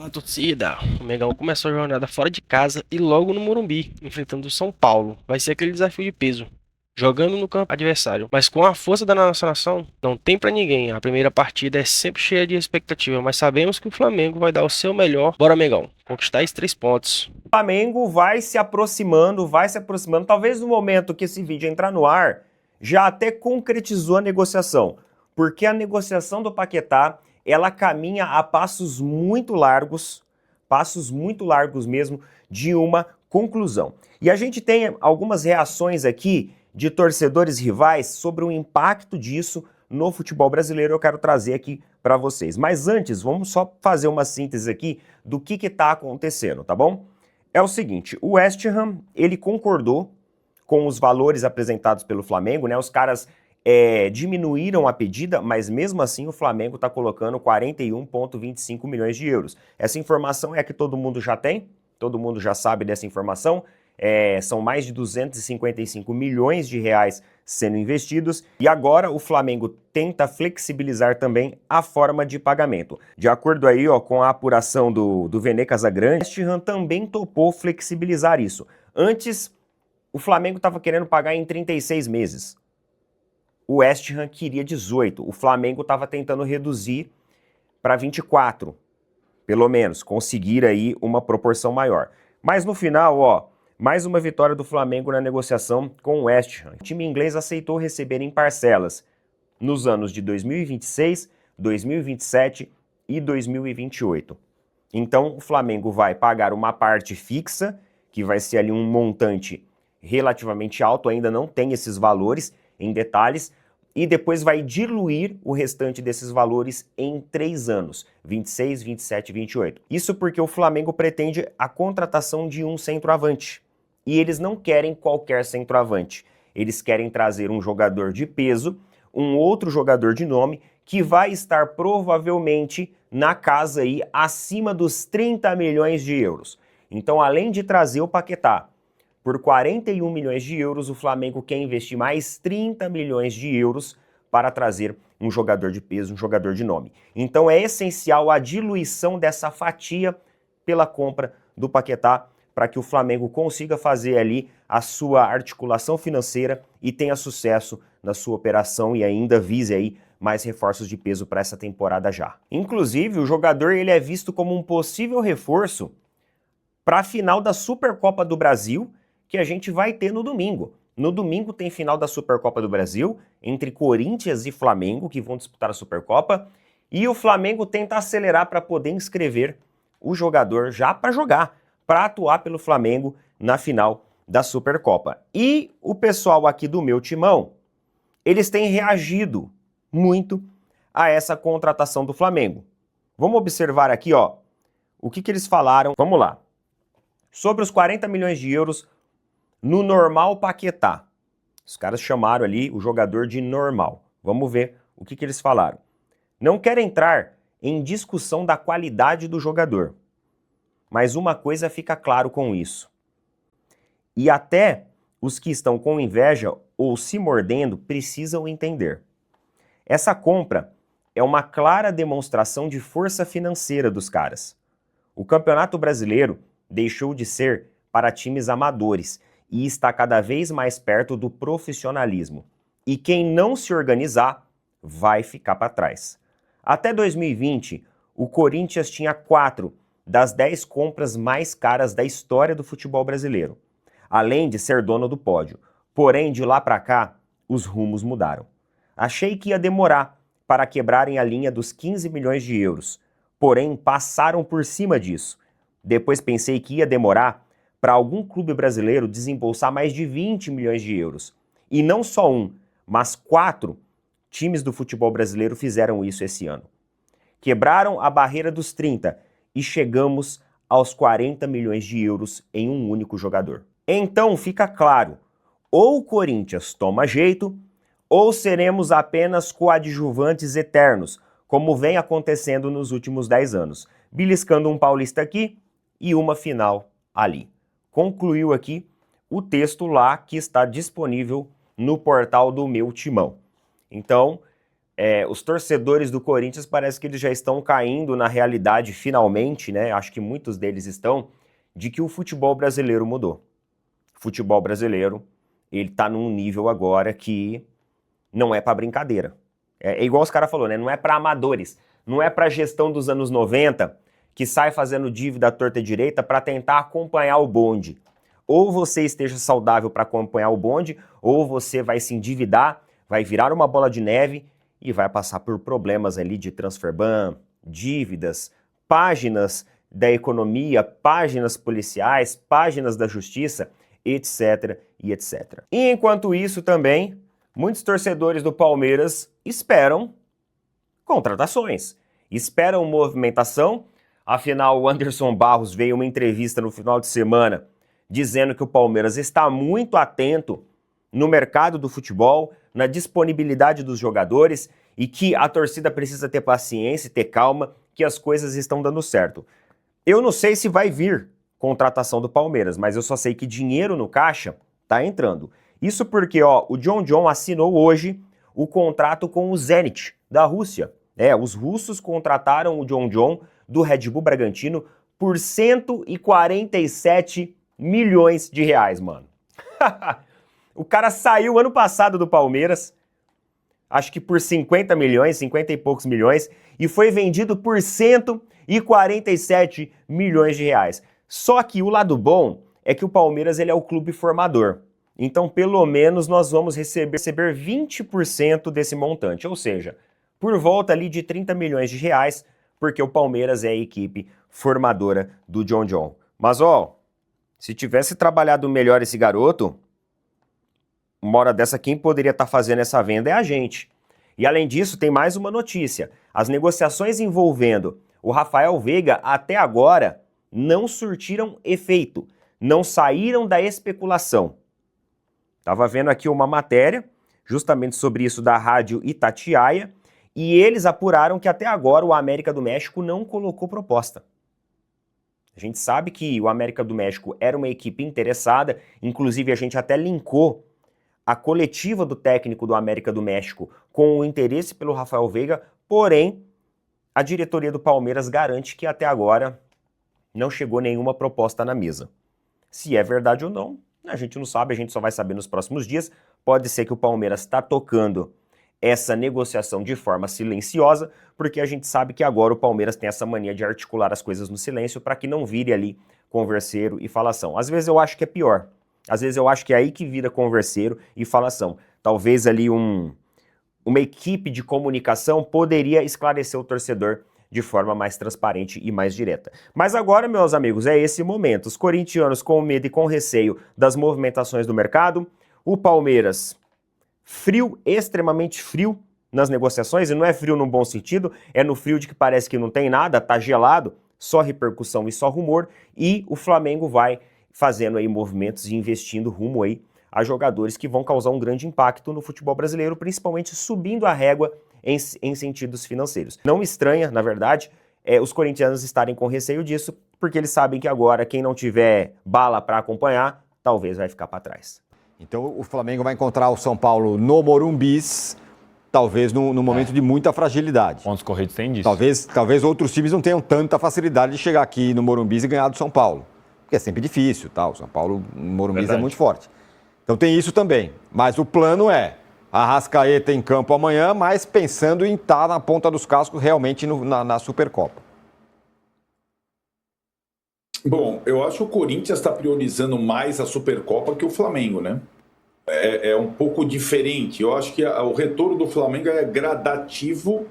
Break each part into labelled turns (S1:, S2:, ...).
S1: A torcida, o Mengão começou a jornada fora de casa e logo no Morumbi, enfrentando o São Paulo. Vai ser aquele desafio de peso, jogando no campo adversário. Mas com a força da nossa nação, não tem pra ninguém. A primeira partida é sempre cheia de expectativa, mas sabemos que o Flamengo vai dar o seu melhor. Bora, Mengão, conquistar esses 3 pontos.
S2: Flamengo vai se aproximando. Talvez no momento que esse vídeo entrar no ar, já até concretizou a negociação. Porque a negociação do Paquetá, ela caminha a passos muito largos mesmo, de uma conclusão. E a gente tem algumas reações aqui de torcedores rivais sobre o impacto disso no futebol brasileiro. Eu quero trazer aqui para vocês. Mas antes, vamos só fazer uma síntese aqui do que está acontecendo, tá bom? É o seguinte, o West Ham, ele concordou com os valores apresentados pelo Flamengo, né? Os caras diminuíram a pedida, mas mesmo assim o Flamengo está colocando 41,25 milhões de euros. Essa informação é a que todo mundo já tem, todo mundo já sabe dessa informação. São mais de 255 milhões de reais sendo investidos e agora o Flamengo tenta flexibilizar também a forma de pagamento. De acordo aí, ó, com a apuração do Vene Casagrande, o West Ham também topou flexibilizar isso. Antes, o Flamengo estava querendo pagar em 36 meses. O West Ham queria 18. O Flamengo estava tentando reduzir para 24, pelo menos, conseguir aí uma proporção maior. Mas no final, ó, mais uma vitória do Flamengo na negociação com o West Ham. O time inglês aceitou receber em parcelas nos anos de 2026, 2027 e 2028. Então, o Flamengo vai pagar uma parte fixa, que vai ser ali um montante relativamente alto, ainda não tem esses valores em detalhes, e depois vai diluir o restante desses valores em 3 anos, 26, 27 e 28. Isso porque o Flamengo pretende a contratação de um centroavante. E eles não querem qualquer centroavante. Eles querem trazer um jogador de peso, um outro jogador de nome, que vai estar provavelmente na casa aí acima dos 30 milhões de euros. Então, além de trazer o Paquetá, por 41 milhões de euros, o Flamengo quer investir mais 30 milhões de euros para trazer um jogador de peso, um jogador de nome. Então é essencial a diluição dessa fatia pela compra do Paquetá para que o Flamengo consiga fazer ali a sua articulação financeira e tenha sucesso na sua operação e ainda vise aí mais reforços de peso para essa temporada já. Inclusive, o jogador ele é visto como um possível reforço para a final da Supercopa do Brasil, que a gente vai ter no domingo. No domingo tem final da Supercopa do Brasil, entre Corinthians e Flamengo, que vão disputar a Supercopa, e o Flamengo tenta acelerar para poder inscrever o jogador já para jogar, para atuar pelo Flamengo na final da Supercopa. E o pessoal aqui do meu timão, eles têm reagido muito a essa contratação do Flamengo. Vamos observar aqui, ó, o que eles falaram. Vamos lá. Sobre os 40 milhões de euros no normal Paquetá. Os caras chamaram ali o jogador de normal. Vamos ver o que eles falaram. Não quero entrar em discussão da qualidade do jogador, mas uma coisa fica claro com isso. E até os que estão com inveja ou se mordendo precisam entender. Essa compra é uma clara demonstração de força financeira dos caras. O Campeonato Brasileiro deixou de ser para times amadores e está cada vez mais perto do profissionalismo. E quem não se organizar vai ficar para trás. Até 2020, o Corinthians tinha 4 das 10 compras mais caras da história do futebol brasileiro, além de ser dono do pódio. Porém, de lá para cá, os rumos mudaram. Achei que ia demorar para quebrarem a linha dos 15 milhões de euros, porém passaram por cima disso. Depois pensei que ia demorar para algum clube brasileiro desembolsar mais de 20 milhões de euros. E não só um, mas 4 times do futebol brasileiro fizeram isso esse ano. Quebraram a barreira dos 30 e chegamos aos 40 milhões de euros em um único jogador. Então fica claro, ou o Corinthians toma jeito, ou seremos apenas coadjuvantes eternos, como vem acontecendo nos últimos 10 anos, beliscando um paulista aqui e uma final ali. Concluiu aqui o texto lá que está disponível no portal do meu timão. Então, Os torcedores do Corinthians parece que eles já estão caindo na realidade finalmente, né? Acho que muitos deles estão, de que o futebol brasileiro mudou. O futebol brasileiro, ele tá num nível agora que não é para brincadeira. É igual os caras falaram, né? Não é para amadores, não é para gestão dos anos 90 que sai fazendo dívida à torta e direita para tentar acompanhar o bonde. Ou você esteja saudável para acompanhar o bonde, ou você vai se endividar, vai virar uma bola de neve e vai passar por problemas ali de transfer ban, dívidas, páginas da economia, páginas policiais, páginas da justiça, etc e etc. E enquanto isso também, muitos torcedores do Palmeiras esperam contratações, esperam movimentação. Afinal, o Anderson Barros veio uma entrevista no final de semana dizendo que o Palmeiras está muito atento no mercado do futebol, na disponibilidade dos jogadores e que a torcida precisa ter paciência e ter calma, que as coisas estão dando certo. Eu não sei se vai vir contratação do Palmeiras, mas eu só sei que dinheiro no caixa tá entrando. Isso porque, o John assinou hoje o contrato com o Zenit, da Rússia. Os russos contrataram o John do Red Bull Bragantino por 147 milhões de reais, mano. O cara saiu ano passado do Palmeiras, acho que por 50 milhões, 50 e poucos milhões, e foi vendido por 147 milhões de reais. Só que o lado bom é que o Palmeiras ele é o clube formador. Então, pelo menos, nós vamos receber 20% desse montante, ou seja, por volta ali de 30 milhões de reais, porque o Palmeiras é a equipe formadora do John. Mas, se tivesse trabalhado melhor esse garoto, uma hora dessa, quem poderia estar fazendo essa venda é a gente. E além disso, tem mais uma notícia. As negociações envolvendo o Rafael Veiga até agora não surtiram efeito, não saíram da especulação. Estava vendo aqui uma matéria justamente sobre isso da Rádio Itatiaia e eles apuraram que até agora o América do México não colocou proposta. A gente sabe que o América do México era uma equipe interessada, inclusive a gente até linkou a coletiva do técnico do América do México com o interesse pelo Rafael Veiga, porém, a diretoria do Palmeiras garante que até agora não chegou nenhuma proposta na mesa. Se é verdade ou não, a gente não sabe, a gente só vai saber nos próximos dias. Pode ser que o Palmeiras está tocando essa negociação de forma silenciosa, porque a gente sabe que agora o Palmeiras tem essa mania de articular as coisas no silêncio para que não vire ali converseiro e falação. Às vezes eu acho que é pior. Às vezes eu acho que é aí que vira converseiro e falação. Talvez ali uma equipe de comunicação poderia esclarecer o torcedor de forma mais transparente e mais direta. Mas agora, meus amigos, é esse momento. Os corintianos com medo e com receio das movimentações do mercado. O Palmeiras frio, extremamente frio nas negociações. E não é frio num bom sentido, é no frio de que parece que não tem nada, tá gelado, só repercussão e só rumor. E o Flamengo vai fazendo aí movimentos e investindo rumo aí a jogadores que vão causar um grande impacto no futebol brasileiro, principalmente subindo a régua em sentidos financeiros. Não estranha, na verdade, os corintianos estarem com receio disso, porque eles sabem que agora quem não tiver bala para acompanhar, talvez vai ficar para trás.
S3: Então o Flamengo vai encontrar o São Paulo no Morumbis, talvez no momento de muita fragilidade.
S4: Pontos corridos tem disso.
S3: Talvez outros times não tenham tanta facilidade de chegar aqui no Morumbis e ganhar do São Paulo. Porque é sempre difícil, o São Paulo, no Morumbis é muito forte. Então tem isso também. Mas o plano é Arrascaeta em campo amanhã, mas pensando em estar na ponta dos cascos realmente na Supercopa.
S5: Bom, eu acho que o Corinthians está priorizando mais a Supercopa que o Flamengo, né? É um pouco diferente. Eu acho que o retorno do Flamengo é gradativo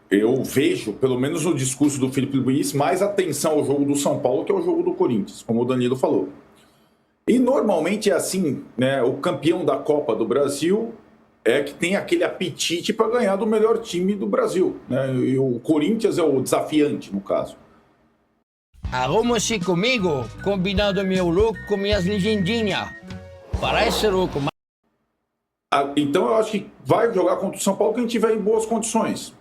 S5: eu vejo, pelo menos no discurso do Felipe Luiz, mais atenção ao jogo do São Paulo que ao jogo do Corinthians, como o Danilo falou. E normalmente é assim, né? O campeão da Copa do Brasil é que tem aquele apetite para ganhar do melhor time do Brasil, né? E o Corinthians é o desafiante, no caso.
S6: Arruma-se comigo, combinando meu look com minhas legendinhas. Parece louco, mas...
S5: Então eu acho que vai jogar contra o São Paulo quem tiver em boas condições.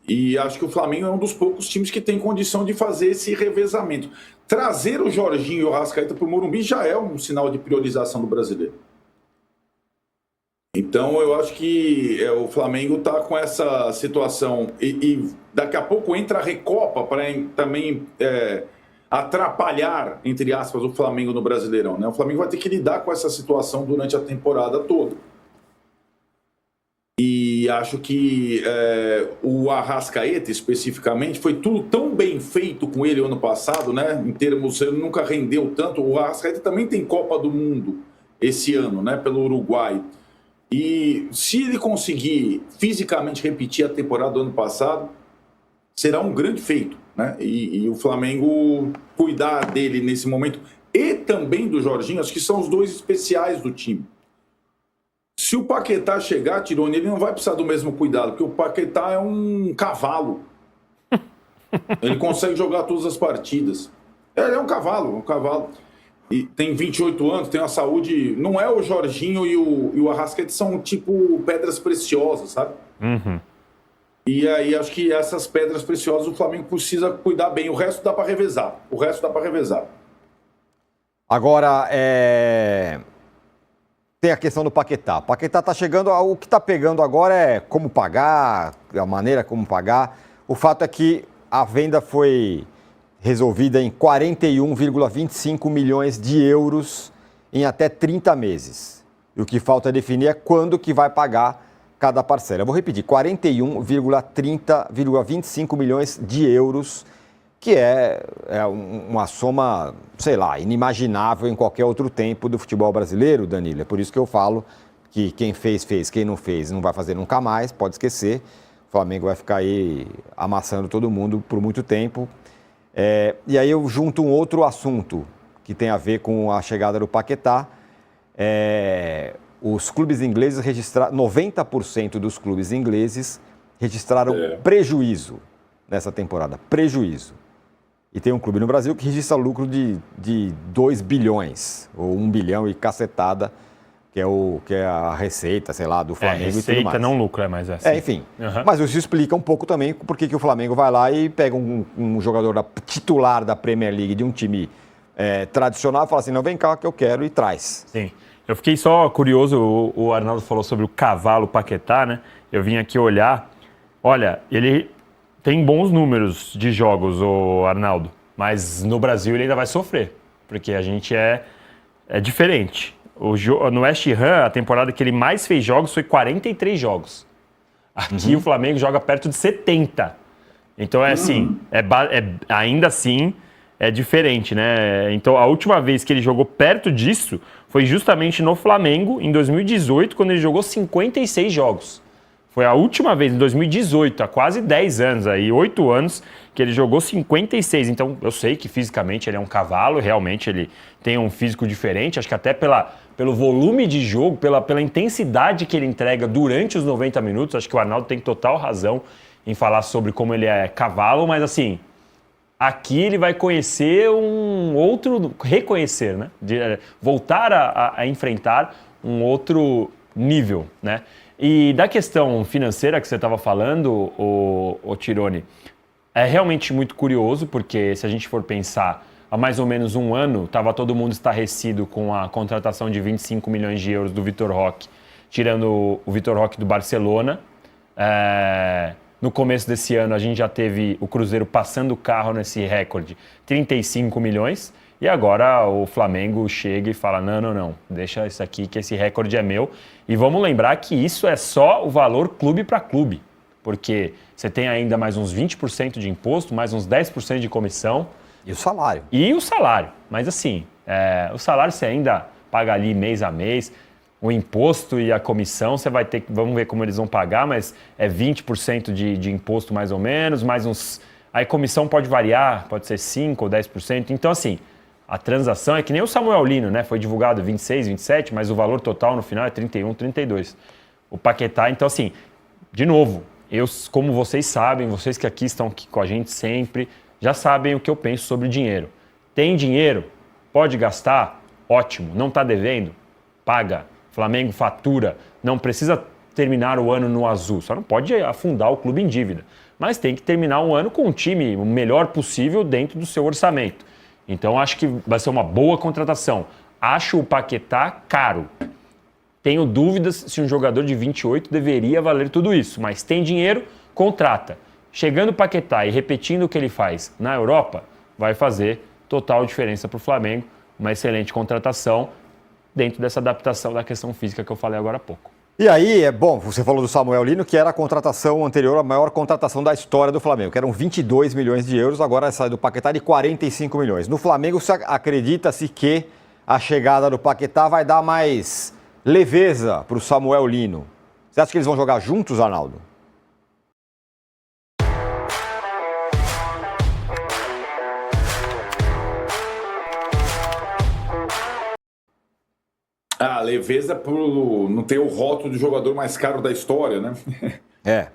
S5: E acho que o Flamengo é um dos poucos times que tem condição de fazer esse revezamento. Trazer o Jorginho e o Arrascaeta para o Morumbi já é um sinal de priorização do brasileiro. Então, eu acho que o Flamengo está com essa situação e daqui a pouco entra a Recopa para também atrapalhar, entre aspas, o Flamengo no Brasileirão, né? O Flamengo vai ter que lidar com essa situação durante a temporada toda. E acho que o Arrascaeta, especificamente, foi tudo tão bem feito com ele ano passado, né? Em termos, ele nunca rendeu tanto. O Arrascaeta também tem Copa do Mundo esse ano, né? Pelo Uruguai. E se ele conseguir fisicamente repetir a temporada do ano passado, será um grande feito, né? E o Flamengo cuidar dele nesse momento e também do Jorginho, acho que são os dois especiais do time. Se o Paquetá chegar, Tirone, ele não vai precisar do mesmo cuidado, porque o Paquetá é um cavalo. Ele consegue jogar todas as partidas. Ele é um cavalo, E tem 28 anos, tem uma saúde... Não é o Jorginho e o Arrascaeta, são tipo pedras preciosas, sabe?
S4: Uhum.
S5: E aí acho que essas pedras preciosas o Flamengo precisa cuidar bem. O resto dá para revezar.
S3: Agora, tem a questão do Paquetá. O Paquetá está chegando, o que está pegando agora é como pagar, a maneira como pagar. O fato é que a venda foi resolvida em 41,25 milhões de euros em até 30 meses. E o que falta definir é quando que vai pagar cada parcela. Eu vou repetir, 41,25 milhões de euros, que é uma soma, sei lá, inimaginável em qualquer outro tempo do futebol brasileiro, Danilo. É por isso que eu falo que quem fez, quem não fez, não vai fazer nunca mais, pode esquecer. O Flamengo vai ficar aí amassando todo mundo por muito tempo. E aí eu junto um outro assunto que tem a ver com a chegada do Paquetá. Os clubes ingleses registraram, 90% dos clubes ingleses registraram prejuízo nessa temporada, prejuízo. E tem um clube no Brasil que registra lucro de 2 bilhões, ou 1 bilhão e cacetada, que é a receita, sei lá, do Flamengo
S4: receita,
S3: e tudo mais.
S4: Não lucro, mas assim.
S3: Enfim. Uhum. Mas isso explica um pouco também por que o Flamengo vai lá e pega um jogador titular da Premier League de um time tradicional e fala assim, não, vem cá que eu quero, e traz.
S4: Sim. Eu fiquei só curioso, o Arnaldo falou sobre o cavalo Paquetá, né? Eu vim aqui olhar, olha, ele tem bons números de jogos, o Arnaldo, mas no Brasil ele ainda vai sofrer, porque a gente é diferente. No West Ham, a temporada que ele mais fez jogos foi 43 jogos. Aqui o Flamengo joga perto de 70. Então ainda assim é diferente, né? Então a última vez que ele jogou perto disso foi justamente no Flamengo, em 2018, quando ele jogou 56 jogos. Foi a última vez, em 2018, há quase 10 anos, 8 anos, que ele jogou 56. Então, eu sei que fisicamente ele é um cavalo, realmente ele tem um físico diferente, acho que até pelo volume de jogo, pela intensidade que ele entrega durante os 90 minutos, acho que o Arnaldo tem total razão em falar sobre como ele é cavalo, mas assim, aqui ele vai conhecer reconhecer, né? Voltar a enfrentar um outro nível, né? E da questão financeira que você estava falando, o Tirone, é realmente muito curioso, porque se a gente for pensar, há mais ou menos um ano, estava todo mundo estarrecido com a contratação de 25 milhões de euros do Vitor Roque, tirando o Vitor Roque do Barcelona. No começo desse ano, a gente já teve o Cruzeiro passando o carro nesse recorde, 35 milhões. E agora o Flamengo chega e fala, não, deixa isso aqui que esse recorde é meu. E vamos lembrar que isso é só o valor clube para clube, porque você tem ainda mais uns 20% de imposto, mais uns 10% de comissão.
S3: E o salário.
S4: Mas assim, o salário você ainda paga ali mês a mês, o imposto e a comissão você vai ter que, vamos ver como eles vão pagar, mas é 20% de imposto mais ou menos, mais uns... Aí a comissão pode variar, pode ser 5% ou 10%, então assim... A transação é que nem o Samuel Lino, né? Foi divulgado 26, 27, mas o valor total no final é 31, 32. O Paquetá, então assim, de novo, como vocês sabem, vocês que aqui estão aqui com a gente sempre, já sabem o que eu penso sobre dinheiro. Tem dinheiro? Pode gastar? Ótimo. Não está devendo? Paga. Flamengo fatura. Não precisa terminar o ano no azul. Só não pode afundar o clube em dívida. Mas tem que terminar um ano com um time o melhor possível dentro do seu orçamento. Então, acho que vai ser uma boa contratação. Acho o Paquetá caro. Tenho dúvidas se um jogador de 28 deveria valer tudo isso, mas tem dinheiro, contrata. Chegando o Paquetá e repetindo o que ele faz na Europa, vai fazer total diferença para o Flamengo. Uma excelente contratação dentro dessa adaptação da questão física que eu falei agora há pouco.
S3: E aí, você falou do Samuel Lino, que era a contratação anterior, a maior contratação da história do Flamengo, que eram 22 milhões de euros, agora sai do Paquetá de 45 milhões. No Flamengo, acredita-se que a chegada do Paquetá vai dar mais leveza para o Samuel Lino. Você acha que eles vão jogar juntos, Arnaldo?
S5: A leveza por não ter o rótulo de jogador mais caro da história, né?
S3: É.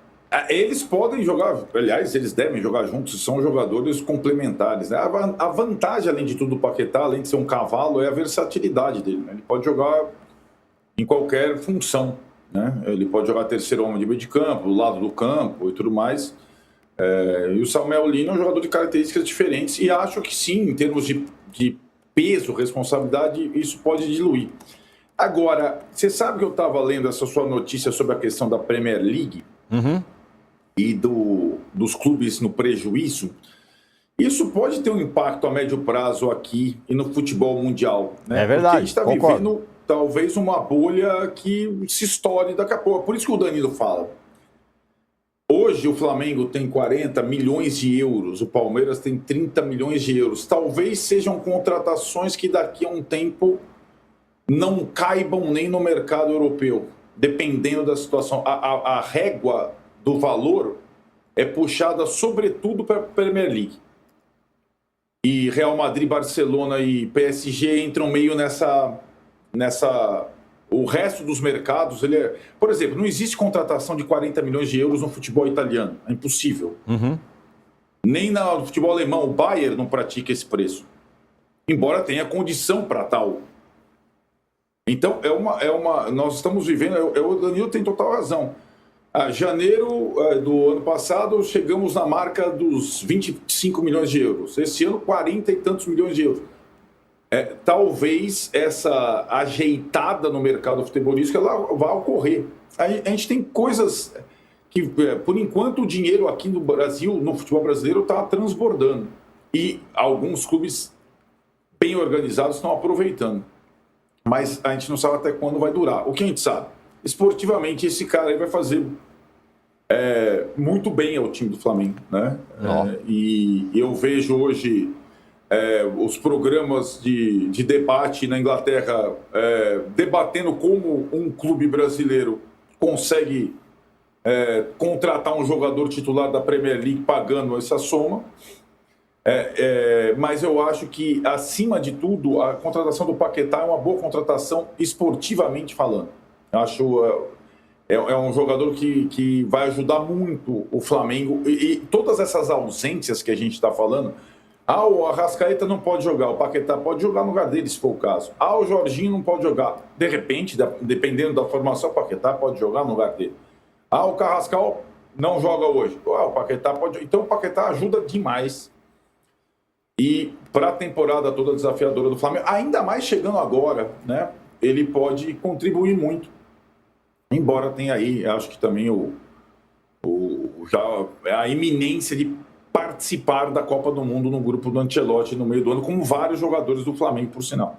S5: Eles podem jogar, aliás, eles devem jogar juntos, são jogadores complementares, né? A vantagem, além de tudo, do Paquetá, além de ser um cavalo, é a versatilidade dele, né? Ele pode jogar em qualquer função, né? Ele pode jogar terceiro homem de meio de campo, do lado do campo e tudo mais. E o Samuel Lino é um jogador de características diferentes e acho que sim, em termos de peso, responsabilidade, isso pode diluir. Agora, você sabe que eu estava lendo essa sua notícia sobre a questão da Premier League e dos clubes no prejuízo? Isso pode ter um impacto a médio prazo aqui e no futebol mundial, né?
S3: É verdade,
S5: porque a gente está vivendo talvez uma bolha que se estoure daqui a pouco. Por isso que o Danilo fala. Hoje o Flamengo tem 40 milhões de euros, o Palmeiras tem 30 milhões de euros. Talvez sejam contratações que daqui a um tempo não caibam nem no mercado europeu, dependendo da situação. A régua do valor é puxada sobretudo para a Premier League. E Real Madrid, Barcelona e PSG entram meio nessa... O resto dos mercados, por exemplo, não existe contratação de 40 milhões de euros no futebol italiano. É impossível. Nem no futebol alemão, o Bayern não pratica esse preço. Embora tenha condição para tal. Então, nós estamos vivendo... O Danilo tem total razão. Janeiro do ano passado, chegamos na marca dos 25 milhões de euros. Esse ano, 40 e tantos milhões de euros. Talvez essa ajeitada no mercado futebolístico ela vá ocorrer. A gente tem coisas que, por enquanto, o dinheiro aqui no Brasil, no futebol brasileiro, está transbordando. E alguns clubes bem organizados estão aproveitando. Mas a gente não sabe até quando vai durar. O que a gente sabe? Esportivamente, esse cara aí vai fazer muito bem ao time do Flamengo, né? E eu vejo hoje os programas de debate na Inglaterra debatendo como um clube brasileiro consegue contratar um jogador titular da Premier League pagando essa soma. Mas eu acho que, acima de tudo, a contratação do Paquetá é uma boa contratação esportivamente falando. Eu acho um jogador que vai ajudar muito o Flamengo. E todas essas ausências que a gente está falando... o Arrascaeta não pode jogar, o Paquetá pode jogar no lugar dele, se for o caso. O Jorginho não pode jogar. De repente, dependendo da formação, o Paquetá pode jogar no lugar dele. O Carrascal não joga hoje. O Paquetá pode... Então, o Paquetá ajuda demais. E para a temporada toda desafiadora do Flamengo, ainda mais chegando agora, né? Ele pode contribuir muito. Embora tenha aí, acho que também já a iminência de participar da Copa do Mundo no grupo do Ancelotti no meio do ano, como vários jogadores do Flamengo, por sinal.